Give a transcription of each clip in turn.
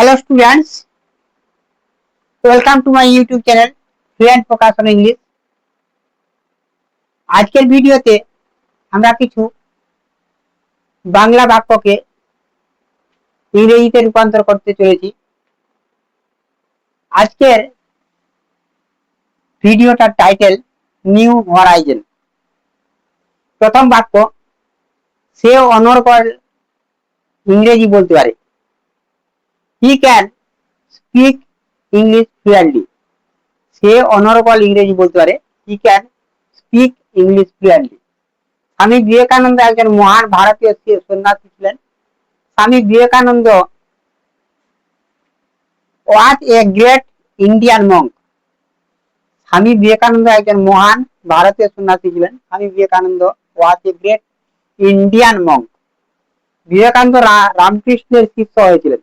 Hello students, welcome to my YouTube channel Fluent Focus on English। আজকের ভিডিওতে আমরা কিছু বাংলা বাক্যকে ইংরেজিতে রূপান্তর করতে চলেছি। আজকের ভিডিওটার টাইটেল নিউ হরাইজন। প্রথম বাক্য, সে অনর্গল ইংরেজি বলতে পারে। He can speak English fluently. সে অনর্গল ইংরেজি বলতে পারে। He can speak English fluently. Swami Vivekananda একজন মহান ভারতীয় সন্ন্যাসী ছিলেন। Swami Vivekananda was a great Indian monk. Swami Vivekananda একজন মহান ভারতীয় সন্ন্যাসী ছিলেন। Swami Vivekananda was a great Indian monk. Vivekananda রামকৃষ্ণের শিষ্য হয়েছিলেন।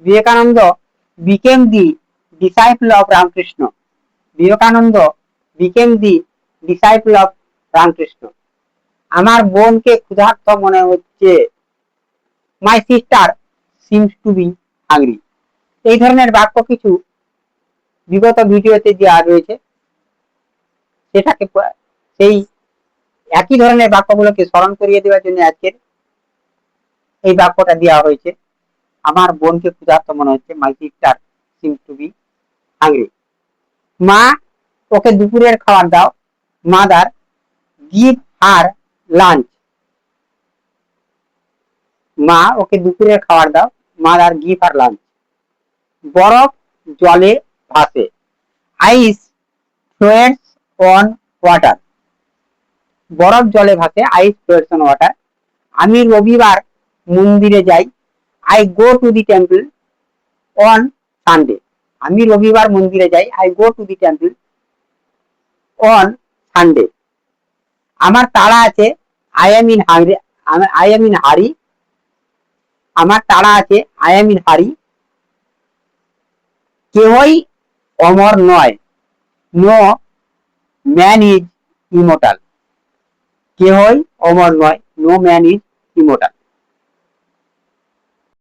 Vivekananda became the disciple of Ramakrishna. Vivekananda became the disciple of Ramakrishna. আমার বোনকে ক্ষুধার্ত মনে হচ্ছে। My sister seems to be hungry. এই ধরনের বাক্য কিছু বিগত ভিডিওতে দেওয়া রয়েছে, সেটাকে সেই একই ধরনের বাক্যগুলোকে স্মরণ করিয়ে দেওয়ার জন্য আজকের এই বাক্যটা দেওয়া হয়েছে। আমার বোনকে ক্ষুধার্ত মনে হচ্ছে। My sister seems to be hungry. মা, ওকে দুপুরের খাবার দাও। Mother, give her lunch. মা, ওকে দুপুরের খাবার দাও। Mother, give her lunch. বরফ জলে ভাসে। আইস ফ্লোটস অন ওয়াটার। বরফ জলে ভাসে। আইস ফ্লোটস অন ওয়াটার। আমি রবিবার মন্দিরে যাই। I go to the temple on Sunday. আমি রবিবার মন্দিরে যাই। I go to the temple on Sunday. আমার তাড়া আছে। I am in hungry. I am in হারি। আমার তাড়া আছে। আই এম ইন হারি। কেহই অমর নয়। No man is immortal. কেহই অমর নয়। No man is immortal.